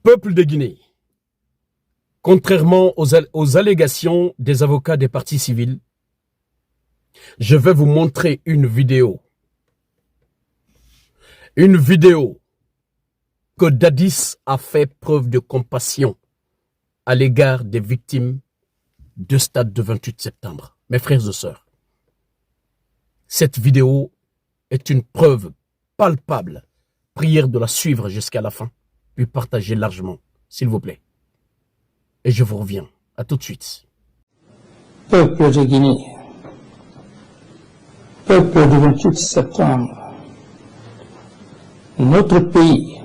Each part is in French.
Peuple de Guinée, contrairement aux allégations des avocats des partis civils, je vais vous montrer une vidéo. Une vidéo que Dadis a fait preuve de compassion à l'égard des victimes de Stade du 28 septembre. Mes frères et sœurs, cette vidéo est une preuve palpable. Prière de la suivre jusqu'à la fin, puis partagez largement, s'il vous plaît. Et je vous reviens. À tout de suite. Peuple de Guinée, peuple du 28 septembre, notre pays,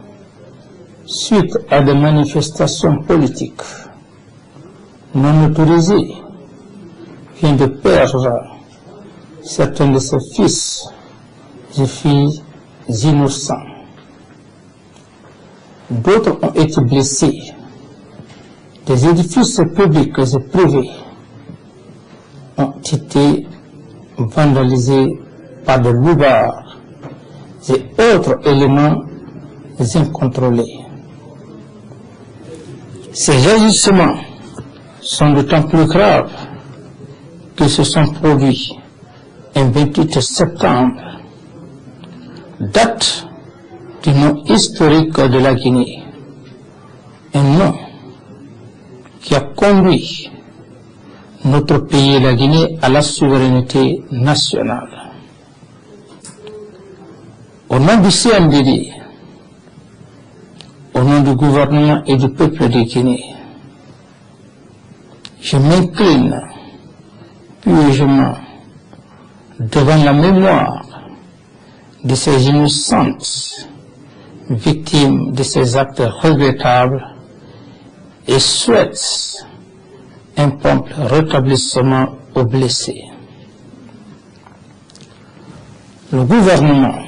suite à des manifestations politiques non autorisées, vient de perdre certains de ses fils et filles innocents. D'autres ont été blessés. Des édifices publics et privés ont été vandalisés par des loupards et autres éléments incontrôlés. Ces agissements sont d'autant plus graves qu'ils se sont produits un 28 septembre, date du nom historique de la Guinée, un nom qui a conduit notre pays, la Guinée, à la souveraineté nationale. Au nom du CNDD, au nom du gouvernement et du peuple de Guinée, je m'incline pieusement devant la mémoire de ces innocentes victimes de ces actes regrettables et souhaite un prompt rétablissement aux blessés. Le gouvernement,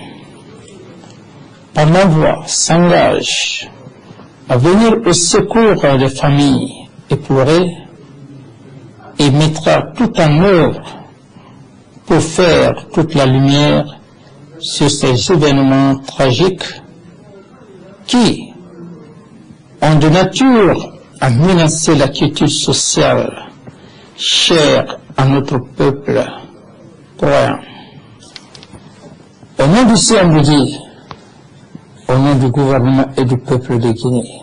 par ma voix, s'engage à venir au secours des familles éplorées et mettra tout en œuvre pour faire toute la lumière sur ces événements tragiques qui ont de nature à menacer la quiétude sociale chère à notre peuple croyant. Au nom du CNDD, au nom du gouvernement et du peuple de Guinée,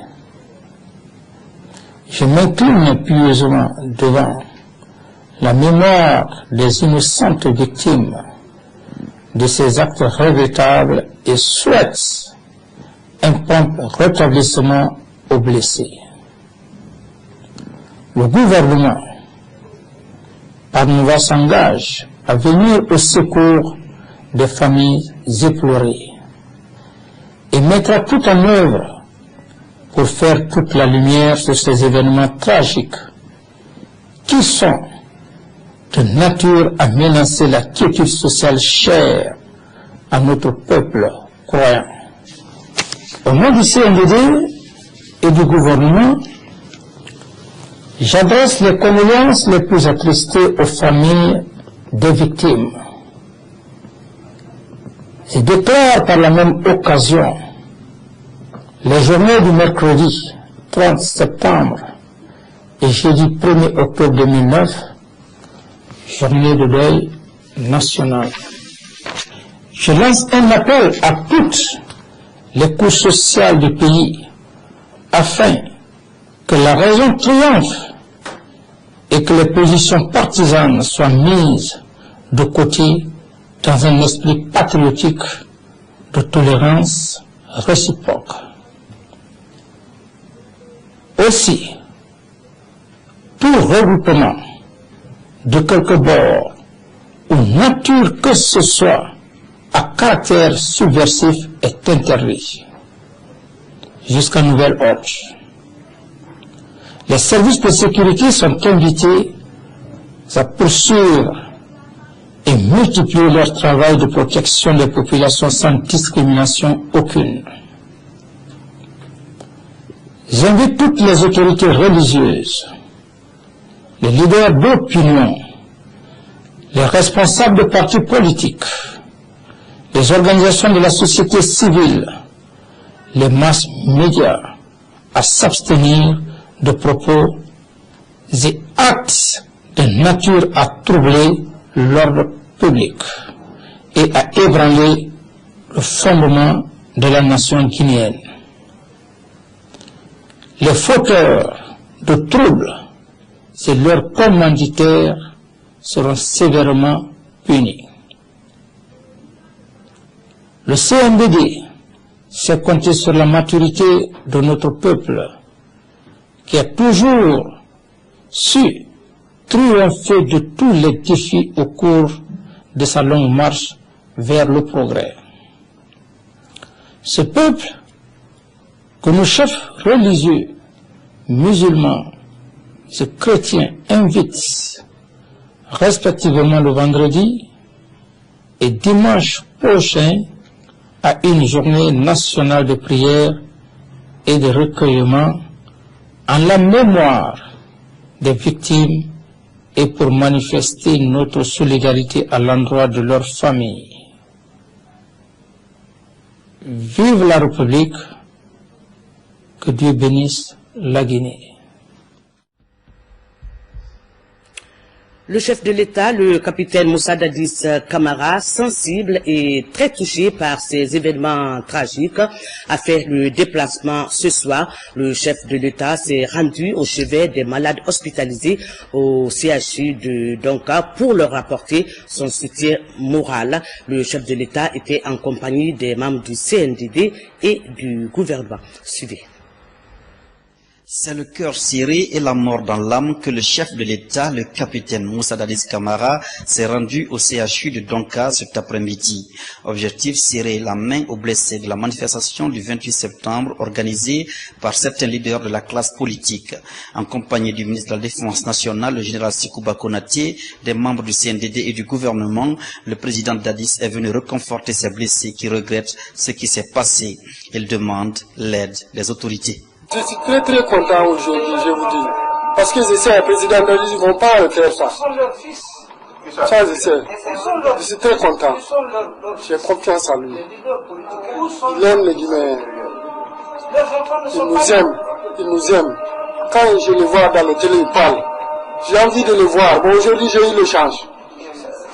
je m'incline pieusement devant la mémoire des innocentes victimes de ces actes regrettables et souhaite un prompt rétablissement aux blessés. Le gouvernement, par ma voix, s'engage à venir au secours des familles éplorées et mettra tout en œuvre pour faire toute la lumière sur ces événements tragiques qui sont de nature à menacer la quiétude sociale chère à notre peuple croyant. Au nom du CNDD et du gouvernement, j'adresse les condoléances les plus attristées aux familles des victimes. Je déclare par la même occasion les journées du mercredi 30 septembre et jeudi 1er octobre 2009, journée de deuil national. Je lance un appel à toutes les couches sociales du pays afin que la raison triomphe et que les positions partisanes soient mises de côté dans un esprit patriotique de tolérance réciproque. Aussi, tout regroupement de quelque bord ou nature que ce soit à caractère subversif est interdit jusqu'à nouvel ordre. Les services de sécurité sont invités à poursuivre et multiplier leur travail de protection des populations sans discrimination aucune. J'invite toutes les autorités religieuses, les leaders d'opinion, les responsables de partis politiques, les organisations de la société civile, les masses médias, à s'abstenir de propos et actes de nature à troubler l'ordre public et à ébranler le fondement de la nation guinéenne. Les fauteurs de troubles et leurs commanditaires seront sévèrement punis. Le CNDD s'est compté sur la maturité de notre peuple qui a toujours su triompher de tous les défis au cours de sa longue marche vers le progrès. Ce peuple que nos chefs religieux, musulmans et chrétiens invitent respectivement le vendredi et dimanche prochain à une journée nationale de prière et de recueillement en la mémoire des victimes et pour manifester notre solidarité à l'endroit de leurs familles. Vive la République, que Dieu bénisse la Guinée. Le chef de l'État, le capitaine Moussa Dadis Camara, sensible et très touché par ces événements tragiques, a fait le déplacement ce soir. Le chef de l'État s'est rendu au chevet des malades hospitalisés au CHU de Donka pour leur apporter son soutien moral. Le chef de l'État était en compagnie des membres du CNDD et du gouvernement. Suivez. C'est le cœur serré et la mort dans l'âme que le chef de l'État, le capitaine Moussa Dadis Camara, s'est rendu au CHU de Donka cet après-midi. Objectif, serrer la main aux blessés de la manifestation du 28 septembre organisée par certains leaders de la classe politique. En compagnie du ministre de la Défense nationale, le général Sikouba Konaté, des membres du CNDD et du gouvernement, le président Dadis est venu réconforter ses blessés qui regrettent ce qui s'est passé. Il demande l'aide des autorités. Je suis très content aujourd'hui, je vous dis. Parce que je sais, le président Dadis, ils ne vont pas faire ça. Ça, je sais. Je suis très content. J'ai confiance en lui. Il aime les Guinéens. Il nous aime. Quand je le vois dans le télé, il parle. J'ai envie de le voir. Bon, aujourd'hui, j'ai eu le change.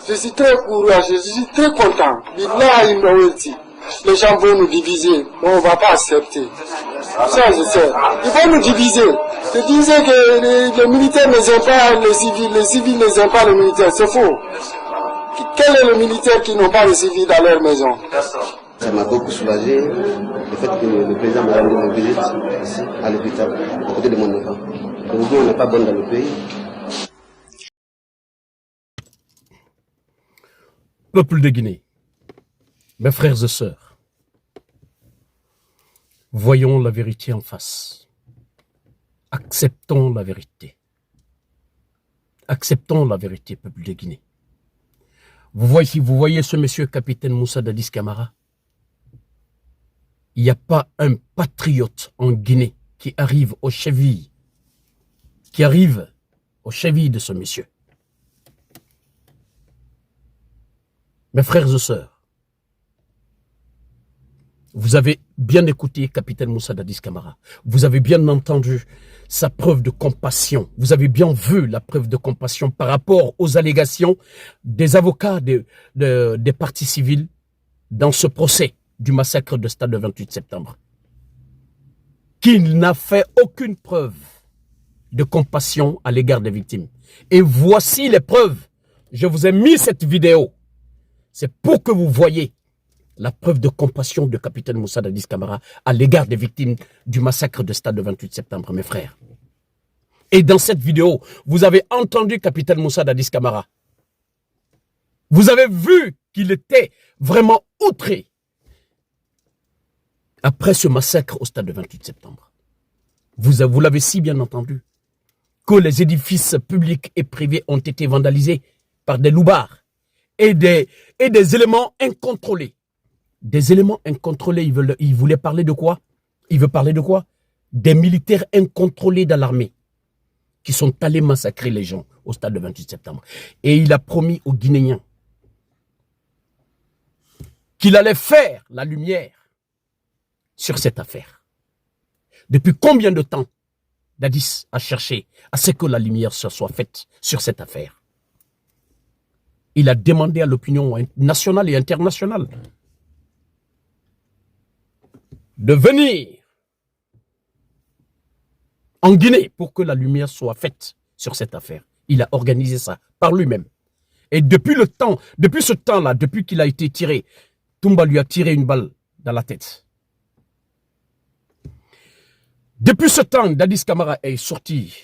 Je suis très courageux, je suis très content. Les gens vont nous diviser. On ne va pas accepter. Ça, je sais. Ils vont nous diviser. Je disais que les militaires ne aiment pas les civils ne aiment pas les militaires. C'est faux. Quel est le militaire qui n'a pas les civils dans leur maison? Ça m'a beaucoup soulagé, le fait que le président m'a rendu une visite ici, à l'hôpital, à côté de mon enfant. Aujourd'hui, on n'est pas bon dans le pays. Peuple de Guinée, mes frères et sœurs, voyons la vérité en face. Acceptons la vérité. Acceptons la vérité, peuple de Guinée. Vous voyez ce monsieur capitaine Moussa Dadis Camara. Il n'y a pas un patriote en Guinée qui arrive aux chevilles de ce monsieur. Mes frères et sœurs, vous avez bien écouté capitaine Moussa Dadis Camara. Vous avez bien entendu sa preuve de compassion. Vous avez bien vu la preuve de compassion par rapport aux allégations des avocats des partis civils dans ce procès du massacre de Stade le 28 septembre. Qu'il n'a fait aucune preuve de compassion à l'égard des victimes. Et voici les preuves. Je vous ai mis cette vidéo. C'est pour que vous voyez la preuve de compassion de capitaine Moussa Dadis Camara à l'égard des victimes du massacre de Stade le 28 septembre, mes frères. Et dans cette vidéo, vous avez entendu capitaine Moussa Dadis Camara. Vous avez vu qu'il était vraiment outré après ce massacre au Stade le 28 septembre. Vous l'avez si bien entendu que les édifices publics et privés ont été vandalisés par des loupards et des éléments incontrôlés. Des éléments incontrôlés, il voulait parler de quoi? Il veut parler de quoi? Des militaires incontrôlés dans l'armée qui sont allés massacrer les gens au Stade le 28 septembre. Et il a promis aux Guinéens qu'il allait faire la lumière sur cette affaire. Depuis combien de temps Dadis a cherché à ce que la lumière soit faite sur cette affaire? Il a demandé à l'opinion nationale et internationale de venir en Guinée pour que la lumière soit faite sur cette affaire. Il a organisé ça par lui-même. Et depuis ce temps-là, depuis qu'il a été tiré, Toumba lui a tiré une balle dans la tête. Depuis ce temps, Dadis Camara est sorti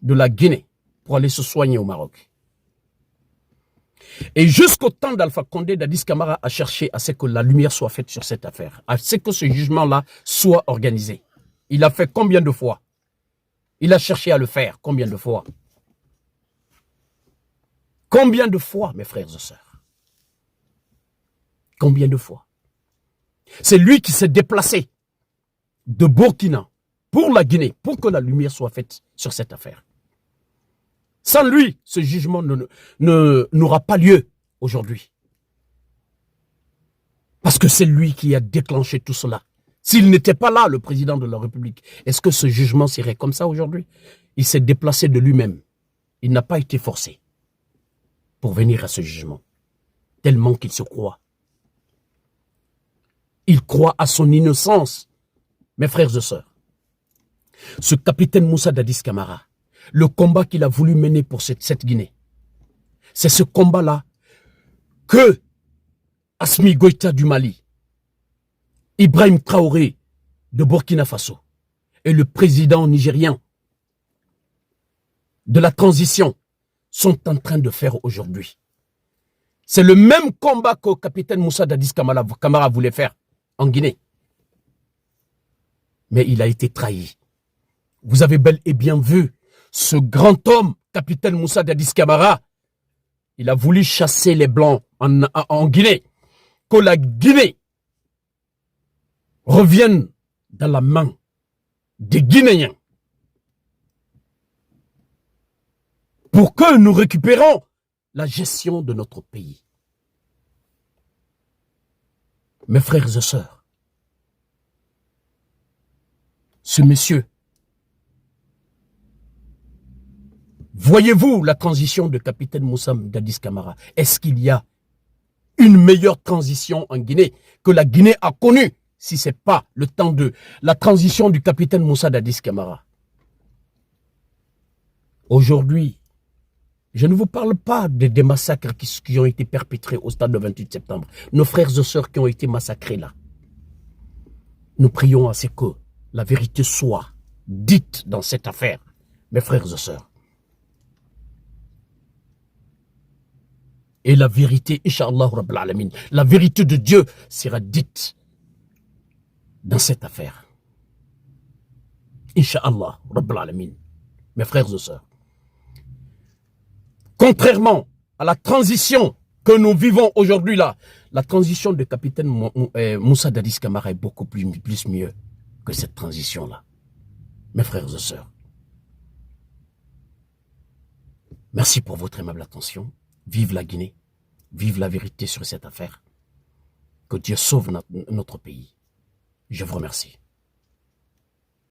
de la Guinée pour aller se soigner au Maroc. Et jusqu'au temps d'Alpha Condé, Dadis Camara a cherché à ce que la lumière soit faite sur cette affaire, à ce que ce jugement-là soit organisé. Il a fait combien de fois? Il a cherché à le faire combien de fois? Combien de fois, mes frères et sœurs? Combien de fois? C'est lui qui s'est déplacé de Burkina pour la Guinée, pour que la lumière soit faite sur cette affaire. Sans lui, ce jugement n'aura pas lieu aujourd'hui. Parce que c'est lui qui a déclenché tout cela. S'il n'était pas là, le président de la République, est-ce que ce jugement serait comme ça aujourd'hui? Il s'est déplacé de lui-même. Il n'a pas été forcé pour venir à ce jugement, tellement qu'il se croit. Il croit à son innocence, mes frères et sœurs. Ce capitaine Moussa Dadis Camara, le combat qu'il a voulu mener pour cette Guinée, c'est ce combat-là que Assimi Goïta du Mali, Ibrahim Traoré de Burkina Faso et le président nigérien de la transition sont en train de faire aujourd'hui. C'est le même combat que le capitaine Moussa Dadis Camara voulait faire en Guinée. Mais il a été trahi. Vous avez bel et bien vu ce grand homme, capitaine Moussa Dadis Camara. Il a voulu chasser les Blancs en Guinée. Que la Guinée revienne dans la main des Guinéens. Pour que nous récupérons la gestion de notre pays. Mes frères et sœurs, ce monsieur, voyez-vous la transition de capitaine Moussa Dadis Camara? Est-ce qu'il y a une meilleure transition en Guinée que la Guinée a connue, si ce n'est pas le temps de la transition du capitaine Moussa Dadis Camara? Aujourd'hui, je ne vous parle pas des massacres qui ont été perpétrés au stade du 28 septembre. Nos frères et sœurs qui ont été massacrés là. Nous prions à ce que la vérité soit dite dans cette affaire, mes frères et sœurs. Et la vérité, Inch'Allah Rabbal Alamin, la vérité de Dieu sera dite dans cette affaire. Inch'Allah Rabbal Alamin, mes frères et sœurs. Contrairement à la transition que nous vivons aujourd'hui là, la transition de capitaine Moussa Dadis Camara est beaucoup plus mieux que cette transition-là. Mes frères et sœurs, merci pour votre aimable attention. Vive la Guinée, vive la vérité sur cette affaire. Que Dieu sauve notre pays. Je vous remercie.